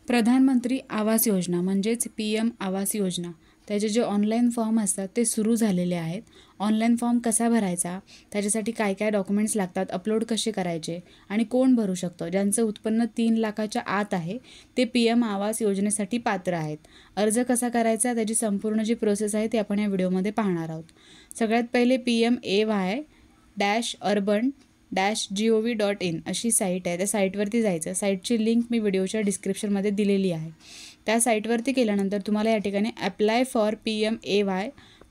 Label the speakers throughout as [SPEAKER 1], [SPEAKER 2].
[SPEAKER 1] प्रधानमंत्री आवास योजना म्हणजेच PM आवास योजना, त्याचे जे ऑनलाईन फॉर्म असतात ते सुरू झालेले आहेत. ऑनलाईन फॉर्म कसा भरायचा, त्याच्यासाठी काय काय डॉक्युमेंट्स लागतात, अपलोड कसे करायचे आणि कोण भरू शकतं, ज्यांचं उत्पन्न 3 लाखाच्या आत आहे ते PM आवास योजनेसाठी पात्र आहेत. अर्ज कसा करायचा, त्याची संपूर्ण जी प्रोसेस आहे ती आपण या व्हिडिओमध्ये पाहणार आहोत. सगळ्यात पहिले PMAY-urban-gov.in अशी साईट आहे. त्या साईटवरती जायचं. साईटची लिंक मी व्हिडिओच्या डिस्क्रिप्शनमध्ये दिलेली आहे. त्या साईटवरती केल्यानंतर तुम्हाला या ठिकाणी अप्लाय फॉर PMAY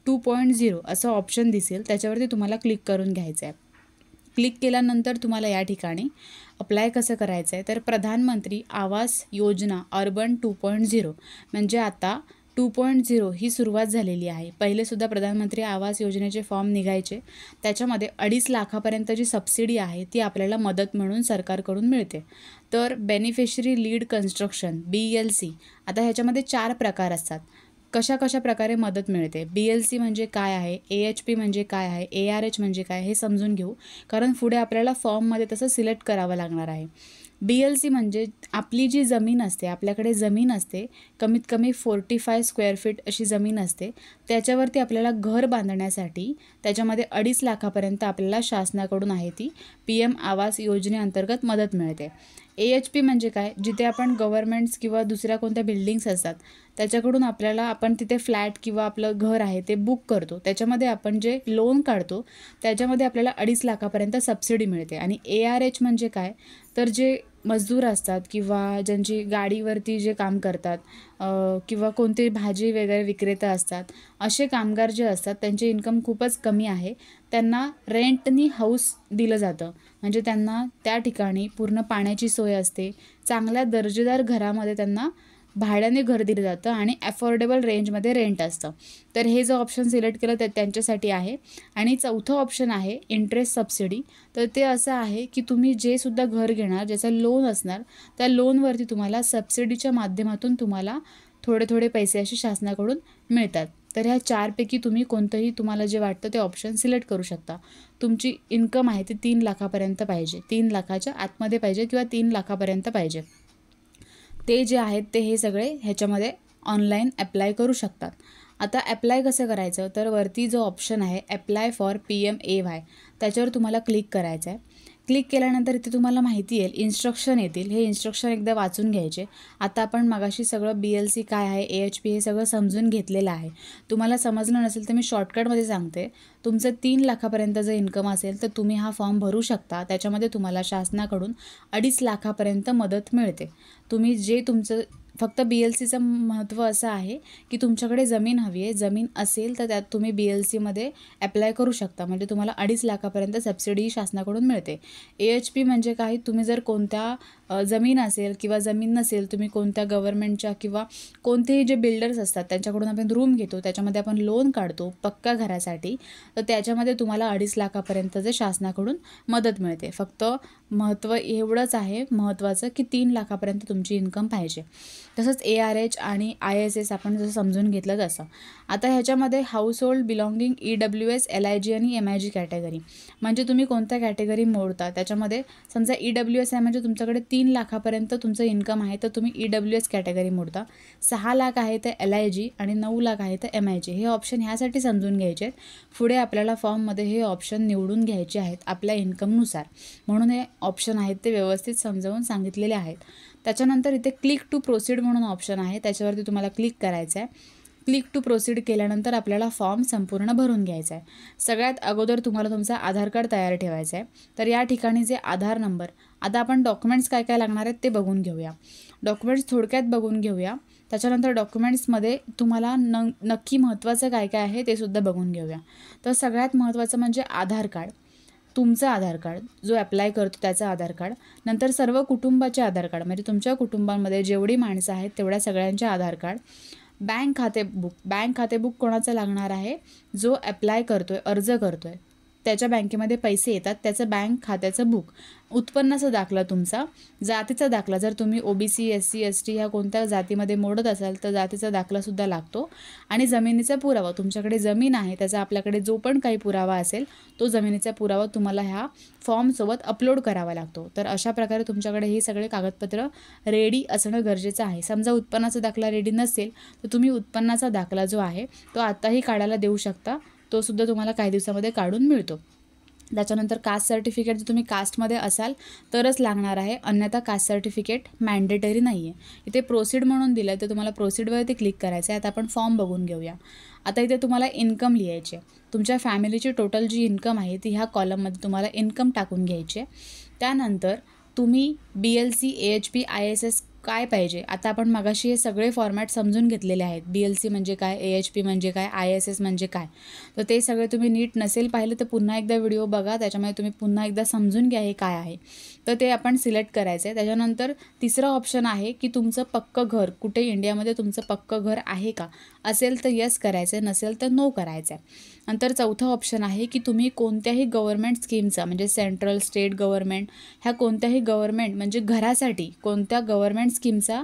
[SPEAKER 1] 2.0 असं ऑप्शन दिसेल. त्याच्यावरती तुम्हाला क्लिक करून घ्यायचं आहे. क्लिक केल्यानंतर तुम्हाला या ठिकाणी अप्लाय कसं करायचं आहे, तर प्रधानमंत्री आवास योजना अर्बन 2.0 म्हणजे आता 2.0 ही सुरुवात झालेली आहे. पहिलेसुद्धा प्रधानमंत्री आवास योजनेचे फॉर्म निघायचे. त्याच्यामध्ये 2.5 लाखापर्यंत जी सबसिडी आहे ती आपल्याला मदत म्हणून सरकारकडून मिळते. तर बेनिफिशरी लीड कन्स्ट्रक्शन BLC, आता ह्याच्यामध्ये 4 प्रकार असतात. कशा प्रकारे मदत मिळते, BLC म्हणजे काय आहे, AHP म्हणजे काय आहे, ARH म्हणजे काय, हे समजून घेऊ, कारण पुढे आपल्याला फॉर्ममध्ये तसं सिलेक्ट करावं लागणार आहे. BLC म्हणजे आपली जी जमीन असते, आपल्याकडे जमीन असते, कमीत कमी 45 स्क्वेअर फीट अशी जमीन असते, त्याच्यावरती आपल्याला घर बांधण्यासाठी त्याच्यामध्ये 2.5 लाखापर्यंत आपल्याला शासनाकडून आहे ती PM आवास योजनेअंतर्गत मदत मिळते. AHP म्हणजे काय, जिथे आपण गव्हर्नमेंट्स किंवा दुसऱ्या कोणत्या बिल्डिंग्स असतात त्याच्याकडून आपण तिथे फ्लॅट किंवा आपलं घर आहे ते बुक करतो, त्याच्यामध्ये आपण जे लोन काढतो त्याच्यामध्ये आपल्याला 2.5 लाखापर्यंत सबसिडी मिळते. आणि ARH म्हणजे काय, तर जे मजदूर असतात किंवा ज्यांची गाडीवरती जे काम करतात किंवा कोणते भाजी वगैरे विक्रेता असतात, असे कामगार जे असतात त्यांचे इन्कम खूपच कमी आहे, त्यांना रेंटनी हाऊस दिलं जातं. म्हणजे त्यांना त्या ठिकाणी पूर्ण पाण्याची सोय असते, चांगल्या दर्जेदार घरामध्ये त्यांना भाड्याने घर दिलं जातं आणि अफोर्डेबल रेंजमध्ये रेंट असतं. तर हे जो ऑप्शन सिलेक्ट केलं ते त्यांच्यासाठी आहे. आणि चौथं ऑप्शन आहे इंटरेस्ट सबसिडी. तर ते असं आहे की तुम्ही जे सुद्धा घर घेणार, ज्याचं लोन असणार, त्या लोनवरती तुम्हाला सबसिडीच्या माध्यमातून तुम्हाला थोडे पैसे असे शासनाकडून मिळतात. तर ह्या 4पैकी तुम्ही कोणतंही तुम्हाला जे वाटतं ते ऑप्शन सिलेक्ट करू शकता. तुमची इन्कम आहे ती 3 लाखापर्यंत पाहिजे, 3 लाखाच्या आतमध्ये पाहिजे किंवा 3 लाखापर्यंत पाहिजे. ते जे आहेत ते हे सगळे ह्याच्यामध्ये ऑनलाईन अप्लाय करू शकतात. आता अप्लाय कसं करायचं, तर वरती जो ऑप्शन आहे अप्लाय फॉर PMAY त्याच्यावर तुम्हाला क्लिक करायचं आहे. क्लिक केल्यानंतर इथे तुम्हाला माहिती येईल, इन्स्ट्रक्शन येतील. हे इन्स्ट्रक्शन एकदा वाचून घ्यायचे. आता आपण मगाशी सगळं BLC काय आहे, AHP हे सगळं समजून घेतलेलं आहे. तुम्हाला समजलं नसेल तर मी शॉर्टकटमध्ये सांगते. तुमचं 3 लाखापर्यंत जर इन्कम असेल तर तुम्ही हा फॉर्म भरू शकता. त्याच्यामध्ये तुम्हाला शासनाकडून 2.5 लाखापर्यंत मदत मिळते. तुम्ही जे तुमचं फक्त BLCचं महत्त्व असं आहे की तुमच्याकडे जमीन हवी आहे, जमीन असेल तर त्यात तुम्ही BLCमध्ये अप्लाय करू शकता. म्हणजे तुम्हाला 2.5 लाखापर्यंत सबसिडी शासनाकडून मिळते. AHP म्हणजे काय, तुम्ही जर कोणत्या जमीन असेल किंवा जमीन नसेल, तुम्ही कोणत्या गव्हर्नमेंटच्या किंवा कोणतेही जे बिल्डर्स असतात त्यांच्याकडून आपण रूम घेतो, त्याच्यामध्ये आपण लोन काढतो पक्का घरासाठी, तर त्याच्यामध्ये तुम्हाला 2.5 लाखापर्यंत जे शासनाकडून मदत मिळते. फक्त महत्त्व एवढंच आहे महत्त्वाचं की 3 लाखापर्यंत तुमची इन्कम पाहिजे. तसंच ARH आणि ISS आपण जसं समजून घेतलं तसं. आता ह्याच्यामध्ये house hold belonging EWS, LIG आणि MIG कॅटेगरी, म्हणजे तुम्ही कोणत्या कॅटेगरी मोडता. त्याच्यामध्ये समजा EWS आहे म्हणजे तुमच्याकडे 3 लाखापर्यंत तुमचं इन्कम आहे तर तुम्ही EWS कॅटेगरी मोडता. 6 लाख आहे तर LIG आणि 9 लाख आहे तर MIG. हे ऑप्शन ह्यासाठी समजून घ्यायचे आहेत, पुढे आपल्याला फॉर्ममध्ये हे ऑप्शन निवडून घ्यायचे आहेत आपल्या इन्कमनुसार, म्हणून हे ऑप्शन आहेत ते व्यवस्थित समजावून सांगितलेले आहेत. त्याच्यानंतर इथे क्लिक टू प्रोसीड म्हणून ऑप्शन आहे, त्याच्यावरती तुम्हाला क्लिक करायचं आहे. क्लिक टू प्रोसीड केल्यानंतर आपल्याला फॉर्म संपूर्ण भरून घ्यायचा आहे. सगळ्यात अगोदर तुम्हाला तुमचा आधार कार्ड तयार ठेवायचा आहे. तर या ठिकाणी जे आधार नंबर, आता आपण डॉक्युमेंट्स काय काय लागणार आहेत ते बघून घेऊया. डॉक्युमेंट्स थोडक्यात बघून घेऊया. त्याच्यानंतर डॉक्युमेंट्समध्ये तुम्हाला नक्की महत्त्वाचं काय काय आहे ते सुद्धा बघून घेऊया. तर सगळ्यात महत्त्वाचं म्हणजे आधार कार्ड, तुमचं आधार कार्ड, जो अप्लाय करतो त्याचं आधार कार्ड. नंतर सर्व कुटुंबाचे आधार कार्ड, म्हणजे तुमच्या कुटुंबामध्ये जेवढी माणसं आहेत तेवढ्या सगळ्यांचे आधार कार्ड. बँक खाते बुक कोणाचं लागणार आहे, जो अप्लाय करतोय, अर्ज करतोय त्याच्या बँकेमध्ये पैसे येतात, त्याचं बँक खात्याचं बुक, उत्पन्नाचा दाखला तुमचा, जातीचा दाखला, जर तुम्ही OBC SC ST ह्या कोणत्या जातीमध्ये मोडत असाल तर जातीचा दाखलासुद्धा लागतो, आणि जमिनीचा पुरावा, तुमच्याकडे जमीन आहे त्याचा आपल्याकडे जो पण काही पुरावा असेल तो जमिनीचा पुरावा तुम्हाला ह्या फॉर्मसोबत अपलोड करावा लागतो. तर अशा प्रकारे तुमच्याकडे हे सगळे कागदपत्र रेडी असणं गरजेचं आहे. समजा उत्पन्नाचा दाखला रेडी नसेल तर तुम्ही उत्पन्नाचा दाखला जो आहे तो आत्ताही काढायला देऊ शकता, तो सुद्धा तुम्हाला काही दिवसामध्ये काढून मिळतो. त्याच्यानंतर कास्ट सर्टिफिकेट, जर तुम्ही कास्टमध्ये असाल तरच लागणार आहे, अन्यथा कास्ट सर्टिफिकेट मॅन्डेटरी नाही आहे. इथे प्रोसीड म्हणून दिलं आहे तर तुम्हाला प्रोसीडवरती क्लिक करायचं आहे. आता आपण फॉर्म बघून घेऊया. आता इथे तुम्हाला इन्कम लिहायची आहे, तुमच्या फॅमिलीची टोटल जी इन्कम आहे ती ह्या कॉलममध्ये तुम्हाला इन्कम टाकून घ्यायची आहे. त्यानंतर तुम्ही BLC AHP ISS काय पाहिजे, आता आपण मगाशी हे सगळे फॉर्मॅट समजून घेतलेले आहेत. BLC म्हणजे काय, AHP म्हणजे काय, ISS म्हणजे काय, तर ते सगळे तुम्ही नीट नसेल पाहिलं तर पुन्हा एकदा व्हिडिओ बघा, त्याच्यामध्ये तुम्ही पुन्हा एकदा समजून घ्या हे काय आहे. तर ते आपण सिलेक्ट करायचं आहे. त्याच्यानंतर तिसरा ऑप्शन आहे की तुमचं पक्कं घर कुठे इंडियामध्ये तुमचं पक्कं घर आहे का, असेल तर यस करायचं आहे, नसेल तर नो करायचं आहे. नंतर चौथा ऑप्शन आहे की तुम्ही कोणत्याही गव्हर्नमेंट स्कीमचा, म्हणजे सेंट्रल स्टेट गव्हर्नमेंट, ह्या कोणत्याही गव्हर्नमेंट म्हणजे घरासाठी कोणत्या गव्हर्नमेंट स्कीमचा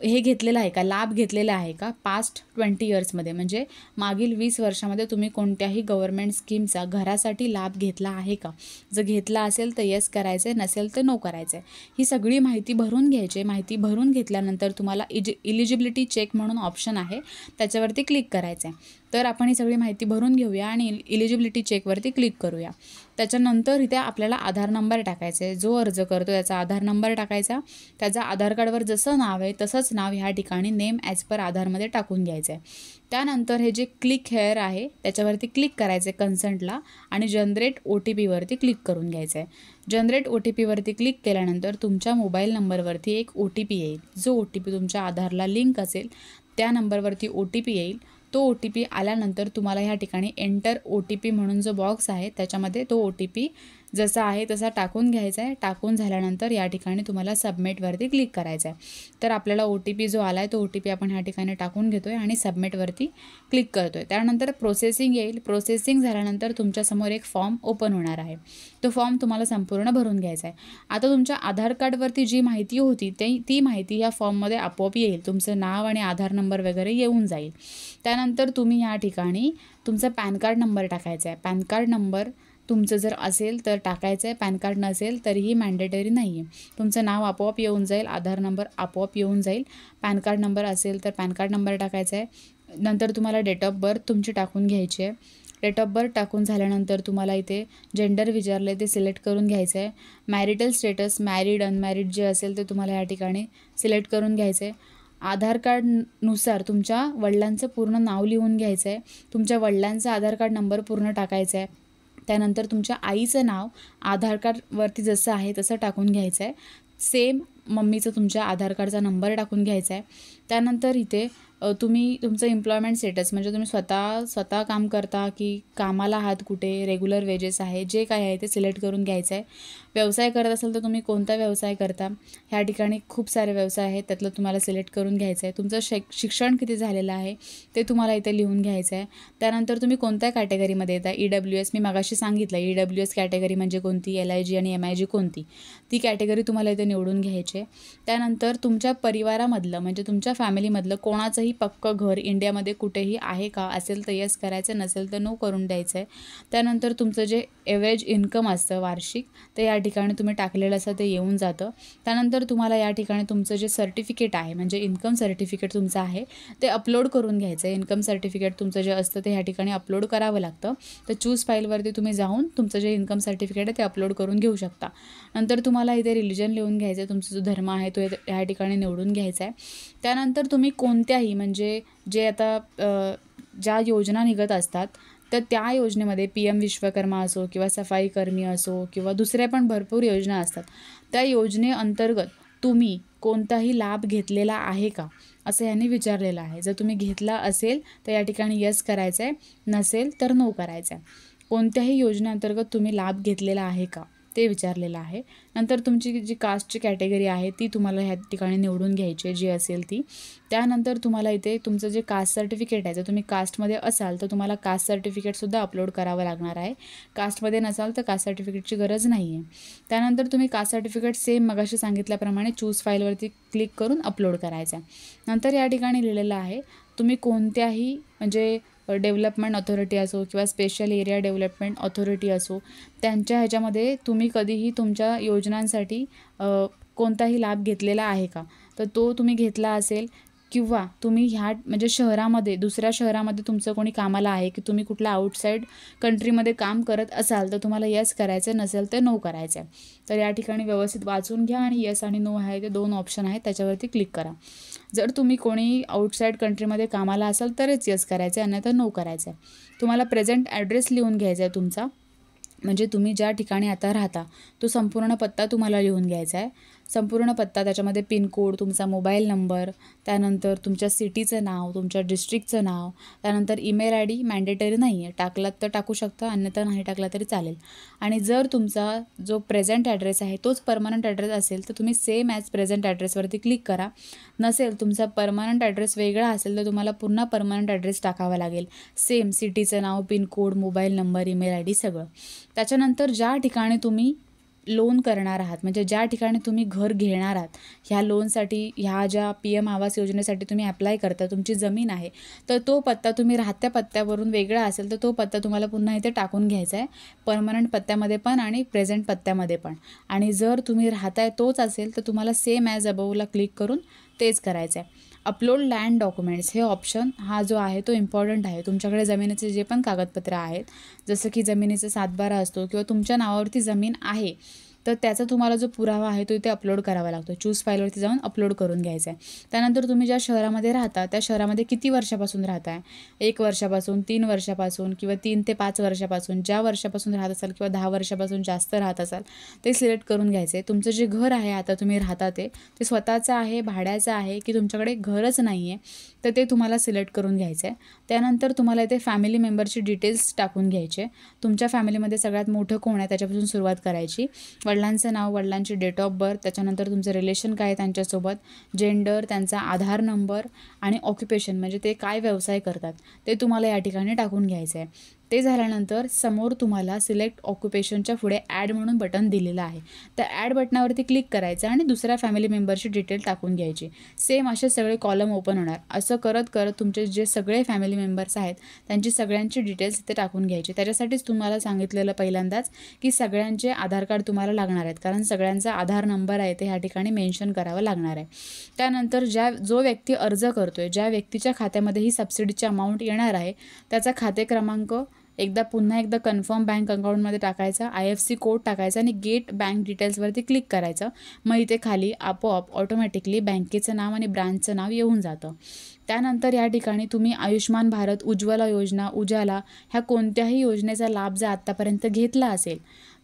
[SPEAKER 1] हे घेतलेला आहे का, लाभ घेतलेला आहे का पास्ट 20 इयर्समध्ये, म्हणजे मागील 20 वर्षामध्ये तुम्ही कोणत्याही गव्हर्नमेंट स्कीमचा घरासाठी लाभ घेतला आहे का. जर घेतला असेल तर येस करायचं आहे, नसेल तर नो करायचं आहे. ही सगळी माहिती भरून घ्यायची. माहिती भरून घेतल्यानंतर तुम्हाला इलिजिबिलिटी चेक म्हणून ऑप्शन आहे त्याच्यावरती क्लिक करायचं आहे. तर आपण ही सगळी माहिती भरून घेऊया आणि इलिजिबिलिटी चेकवरती क्लिक करूया. त्याच्यानंतर इथे आपल्याला आधार नंबर टाकायचा आहे, जो अर्ज करतो त्याचा आधार नंबर टाकायचा, त्याचा आधार कार्डवर जसं नाव आहे तसंच नाव ह्या ठिकाणी नेम ॲज पर आधारमध्ये टाकून घ्यायचं आहे. त्यानंतर हे जे क्लिक हेअर आहे त्याच्यावरती क्लिक करायचं आहे कन्सेंटला, आणि जनरेट OTP वरती क्लिक करून घ्यायचं आहे. जनरेट OTP वरती क्लिक केल्यानंतर तुमच्या मोबाईल नंबरवरती एक OTP येईल, जो OTP तुमच्या आधारला लिंक असेल त्या नंबरवरती OTP येईल. तो OTP आल्यानंतर तुम्हाला ह्या ठिकाणी एंटर OTP म्हणून जो बॉक्स आहे त्याच्यामध्ये तो OTP जसा आहे तसा टाकून घ्यायचा आहे. टाकून झाल्यानंतर या ठिकाणी तुम्हाला सबमिटवरती क्लिक करायचं आहे. तर आपल्याला OTP जो आला आहे तो OTP आपण ह्या ठिकाणी टाकून घेतो आहे आणि सबमिटवरती क्लिक करतो आहे. त्यानंतर प्रोसेसिंग येईल. प्रोसेसिंग झाल्यानंतर तुमच्यासमोर एक फॉर्म ओपन होणार आहे. तो फॉर्म तुम्हाला संपूर्ण भरून घ्यायचा आहे. आता तुमच्या आधार कार्डवरती जी माहिती होती ती माहिती या फॉर्ममध्ये आपोआप येईल. तुमचं नाव आणि आधार नंबर वगैरे येऊन जाईल. त्यानंतर तुम्ही या ठिकाणी तुमचा पॅन कार्ड नंबर टाकायचा आहे. पॅन कार्ड नंबर तुमचं जर असेल तर टाकायचं आहे, पॅन कार्ड नसेल तरीही मॅन्डेटरी नाही आहे. तुमचं नाव आपोआप येऊन जाईल, आधार नंबर आपोआप येऊन जाईल. पॅन कार्ड नंबर असेल तर पॅन कार्ड नंबर टाकायचा आहे. नंतर तुम्हाला डेट ऑफ बर्थ तुमची टाकून घ्यायची आहे. डेट ऑफ बर्थ टाकून झाल्यानंतर तुम्हाला इथे जेंडर विचारलं आहे ते सिलेक्ट करून घ्यायचं आहे. मॅरिटल स्टेटस मॅरिड अनमॅरिड जे असेल ते तुम्हाला या ठिकाणी सिलेक्ट करून घ्यायचं आहे. आधार कार्डनुसार तुमच्या वडिलांचं पूर्ण नाव लिहून घ्यायचं आहे. तुमच्या वडिलांचा आधार कार्ड नंबर पूर्ण टाकायचा आहे. त्यानंतर तुमच्या आईचं नाव आधार कार्डवरती जसं आहे तसं टाकून घ्यायचं आहे. सेम मम्मीचं तुमच्या आधार कार्डचा नंबर टाकून घ्यायचा आहे. त्यानंतर इथे तुम्ही तुमचं एम्प्लॉयमेंट स्टेटस म्हणजे तुम्ही स्वतः काम करता की कामाला आहात कुठे, रेग्युलर वेजेस आहे, जे काय आहे ते सिलेक्ट करून घ्यायचं आहे. व्यवसाय करत असाल तर तुम्ही कोणता व्यवसाय करता, ह्या ठिकाणी खूप सारे व्यवसाय आहेत त्यातलं तुम्हाला सिलेक्ट करून घ्यायचं आहे. तुमचं शिक्षण किती झालेलं आहे ते तुम्हाला इथे लिहून घ्यायचं आहे. त्यानंतर तुम्ही कोणत्या कॅटेगरीमध्ये येता, EWS मी मगाशी सांगितलं EWS कॅटेगरी म्हणजे कोणती, LIG आणि MIG कोणती, ती कॅटेगरी तुम्हाला इथे निवडून घ्यायची आहे. त्यानंतर तुमच्या परिवारामधलं म्हणजे तुमच्या फॅमिलीमधलं कोणाचंही पक्कं घर इंडियामध्ये कुठेही आहे का, असेल तर येस करायचं, नसेल तर नो करून द्यायचं आहे. त्यानंतर तुमचं जे एव्हरेज इन्कम असतं वार्षिक ते या ठिकाणी तुम्ही टाकलेलं असं ते येऊन जातं. त्यानंतर तुम्हाला या ठिकाणी तुमचं जे सर्टिफिकेट आहे म्हणजे इन्कम सर्टिफिकेट तुमचं आहे ते अपलोड करून घ्यायचं आहे. इन्कम सर्टिफिकेट तुमचं जे असतं ते ह्या ठिकाणी अपलोड करावं लागतं. तर चूज फाईलवरती तुम्ही जाऊन तुमचं जे इन्कम सर्टिफिकेट आहे ते अपलोड करून घेऊ शकता. नंतर तुम्हाला इथे रिलिजन लिहून घ्यायचं आहे, तुमचा जो धर्म आहे तो ह्या ठिकाणी निवडून घ्यायचा आहे. त्यानंतर तुम्ही कोणत्याही म्हणजे जे आता ज्या योजना निघत असतात तर त्या योजनेमध्ये PM विश्वकर्मा असो किंवा सफाईकर्मी असो किंवा दुसऱ्या पण भरपूर योजना असतात, त्या योजनेअंतर्गत तुम्ही कोणताही लाभ घेतलेला आहे का असं यांनी विचारलेलं आहे. जर तुम्ही घेतला असेल तर या ठिकाणी यस करायचं आहे, नसेल तर नो करायचं आहे. कोणत्याही योजनेअंतर्गत तुम्ही लाभ घेतलेला आहे का ते विचारलेलं आहे. नंतर तुमची जी कास्टची कॅटेगरी आहे ती तुम्हाला ह्या ठिकाणी निवडून घ्यायची आहे, जी असेल ती. त्यानंतर तुम्हाला इथे तुमचं जे कास्ट सर्टिफिकेट आहे, जर तुम्ही कास्टमध्ये असाल तर तुम्हाला कास्ट सर्टिफिकेटसुद्धा अपलोड करावं लागणार आहे. कास्टमध्ये नसाल तर कास्ट सर्टिफिकेटची गरज नाही आहे. त्यानंतर तुम्ही कास्ट सर्टिफिकेट सेम मगाशी सांगितल्याप्रमाणे चूज फाईलवरती क्लिक करून अपलोड करायचं आहे. नंतर या ठिकाणी लिहिलेलं आहे तुम्ही कोणत्याही म्हणजे डेव्हलपमेंट ऑथॉरिटी असो किंवा स्पेशल एरिया डेव्हलपमेंट ऑथॉरिटी असो, त्यांच्या ह्याच्यामध्ये तुम्ही कधीही तुमच्या योजनांसाठी कोणताही लाभ घेतलेला आहे का, तर तो तुम्ही घेतला असेल किंवा तुम्ही ह्या म्हणजे शहरामध्ये दुसऱ्या शहरामध्ये तुमचं कोणी कामाला आहे की तुम्ही कुठल्या आउटसाईड कंट्रीमध्ये काम करत असाल तर तुम्हाला यस करायचं, नसेल तर नो करायचं आहे. तर या ठिकाणी व्यवस्थित वाचून घ्या आणि यस आणि नो आहे ते 2 ऑप्शन आहेत, त्याच्यावरती क्लिक करा. जर तुम्ही कोणी आउटसाईड कंट्रीमध्ये कामाला असाल तरच यस करायचं आहे, अन्यथा नो करायचं आहे. तुम्हाला प्रेझेंट ॲड्रेस लिहून घ्यायचा आहे तुमचा, म्हणजे तुम्ही ज्या ठिकाणी आता राहता तो संपूर्ण पत्ता तुम्हाला लिहून घ्यायचा आहे. संपूर्ण पत्ता, त्याच्यामध्ये पिनकोड, तुमचा मोबाईल नंबर, त्यानंतर तुमच्या सिटीचं नाव, तुमच्या डिस्ट्रिक्टचं नाव, त्यानंतर ईमेल आय डी मॅन्डेटरी नाही आहे, टाकलात तर टाकू शकता, अन्यथा नाही टाकला तरी चालेल. आणि जर तुमचा जो प्रेझेंट ॲड्रेस आहे तोच परमनंट ॲड्रेस असेल तर तुम्ही सेम ॲज प्रेझेंट ॲड्रेसवरती क्लिक करा. नसेल तुमचा परमनंट ॲड्रेस वेगळा असेल तर तुम्हाला पुन्हा परमनंट ॲड्रेस टाकावा लागेल. सेम सिटीचं नाव, pin code, mobile number, email I D सगळं. त्याच्यानंतर ज्या ठिकाणी तुम्ही लोन करणार आहात, म्हणजे ज्या ठिकाणी तुम्ही घर घेणार आहात, ह्या लोनसाठी, ह्या ज्या PM आवास योजनेसाठी तुम्ही अप्लाय करता, तुमची जमीन आहे, तर तो पत्ता तुम्ही राहत्या पत्त्यावरून वेगळा असेल तर तो पत्ता तुम्हाला पुन्हा इथे टाकून घ्यायचा आहे, परमनंट पत्त्यामध्ये पण आणि प्रेझेंट पत्त्यामध्ये पण. आणि जर तुम्ही राहताय तोच असेल तर तुम्हाला सेम ॲज अबवला क्लिक करून तेच करायचं आहे. अपलोड लँड डॉक्युमेंट्स हे ऑप्शन हा जो आहे तो इम्पॉर्टंट आहे. तुमच्याकडे जमिनीचे जे पण कागदपत्र आहेत, जसं की जमिनीचा 7/12 असतो किंवा तुमच्या नावावरती जमीन आहे तर त्याचा तुम्हाला जो पुरावा आहे तो इथे अपलोड करावा लागतो. चूज फाईलवरती जाऊन अपलोड करून घ्यायचा आहे. त्यानंतर तुम्ही ज्या शहरामध्ये राहता त्या शहरामध्ये किती वर्षापासून राहताय, 1 वर्षापासून, 3 वर्षापासून किंवा 3 ते 5 वर्षापासून, ज्या वर्षापासून राहत असाल किंवा 10 वर्षापासून जास्त राहत असाल ते सिलेक्ट करून घ्यायचं आहे. तुमचं जे घर आहे आता तुम्ही राहता ते स्वतःचं आहे, भाड्याचं आहे की तुमच्याकडे घरच नाही आहे, तर ते तुम्हाला सिलेक्ट करून घ्यायचं आहे. त्यानंतर तुम्हाला इथे फॅमिली मेंबरची डिटेल्स टाकून घ्यायचे. तुमच्या फॅमिलीमध्ये सगळ्यात मोठं कोण आहे त्याच्यापासून सुरुवात करायची. वडिलांचं नाव, वडिलांची डेट ऑफ बर्थ, त्याच्यानंतर तुमचं रिलेशन काय आहे त्यांच्यासोबत, जेंडर, त्यांचा आधार नंबर आणि ऑक्युपेशन म्हणजे ते काय व्यवसाय करतात ते तुम्हाला या ठिकाणी टाकून घ्यायचं आहे. ते झाल्यानंतर समोर तुम्हाला सिलेक्ट ऑक्युपेशनच्या पुढे ॲड म्हणून बटन दिलेलं आहे. त्या ॲड बटनावरती क्लिक करायचं आणि दुसऱ्या फॅमिली मेंबरची डिटेल टाकून घ्यायची. सेम असे सगळे कॉलम ओपन होणार. असं करत करत तुमचे जे सगळे फॅमिली मेंबर्स आहेत त्यांची सगळ्यांची डिटेल्स इथे टाकून घ्यायची. त्याच्यासाठीच तुम्हाला सांगितलेलं पहिल्यांदाच की सगळ्यांचे आधार कार्ड तुम्हाला लागणार आहेत, कारण सगळ्यांचा आधार नंबर आहे ते ह्या ठिकाणी मेन्शन करावं लागणार आहे. त्यानंतर जो व्यक्ती अर्ज करतोय, ज्या व्यक्तीच्या खात्यामध्ये ही सबसिडीची अमाऊंट येणार आहे त्याचा खाते क्रमांक पुन्हा एकदा कन्फर्म बँक अकाउंटमध्ये टाकायचा, IFSC कोड टाकायचा आणि गेट बँक डिटेल्सवरती क्लिक करायचं. मग इथे खाली आपोआप ऑटोमॅटिकली बँकेचं नाव आणि ब्रांचचं नाव येऊन जातं. त्यानंतर या ठिकाणी तुम्ही आयुष्मान भारत, उज्ज्वला योजना, उजाला ह्या कोणत्याही योजनेचा लाभ जर आत्तापर्यंत घेतला असेल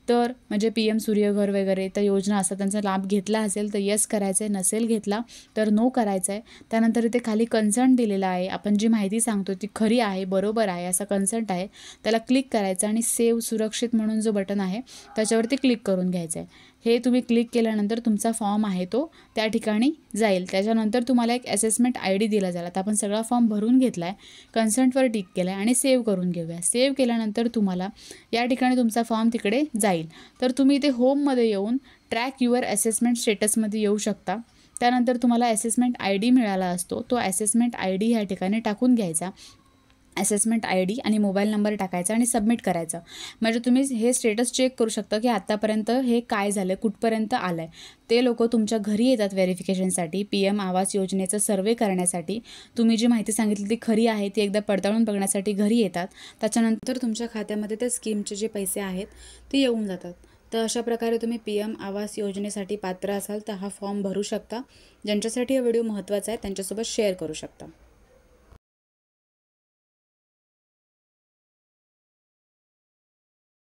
[SPEAKER 1] तर म्हणजे PM सूर्यघर वगैरे त्या योजना असतात त्यांचा लाभ घेतला असेल तर यस करायचं आहे, नसेल घेतला तर नो करायचं आहे. त्यानंतर इथे खाली कन्सर्ट दिलेला आहे, आपण जी माहिती सांगतो ती खरी आहे, बरोबर आहे असा कन्सर्ट आहे, त्याला क्लिक करायचं आणि सेव्ह सुरक्षित म्हणून जो बटन आहे त्याच्यावरती क्लिक करून घ्यायचं आहे. हे तुम्ही क्लिक केल्यानंतर तुमचा फॉर्म आहे तो त्या ठिकाणी जाईल. त्याच्यानंतर तुम्हाला एक असेसमेंट ID दिला जाईल. आता आपण सगळा फॉर्म भरून घेतला आहे, कन्सर्टवर टिक केला आहे आणि सेव्ह करून घेऊया. सेव्ह केल्यानंतर तुम्हाला या ठिकाणी तुमचा फॉर्म तिकडे जाईल. तर तुम्ही इथे होममध्ये येऊन ट्रॅक युअर असेसमेंट स्टेटसमध्ये येऊ शकता. त्यानंतर तुम्हाला असेसमेंट ID मिळाला असतो, तो असेसमेंट ID ह्या ठिकाणी टाकून घ्यायचा. असेसमेंट ID आणि मोबाईल नंबर टाकायचा आणि सबमिट करायचं. म्हणजे तुम्ही हे स्टेटस चेक करू शकता की आत्तापर्यंत हे काय झालं, कुठपर्यंत आलं आहे. ते लोक तुमच्या घरी येतात व्हेरिफिकेशनसाठी, PM आवास योजनेचं सर्वे करण्यासाठी. तुम्ही जी माहिती सांगितली ती खरी आहे ती एकदा पडताळून बघण्यासाठी घरी येतात. त्याच्यानंतर तुमच्या खात्यामध्ये ते स्कीमचे जे पैसे आहेत ते येऊन जातात. तर अशा प्रकारे तुम्ही PM आवास योजनेसाठी पात्र असाल तर हा फॉर्म भरू शकता. ज्यांच्यासाठी हा व्हिडिओ महत्त्वाचा आहे त्यांच्यासोबत शेअर करू शकता.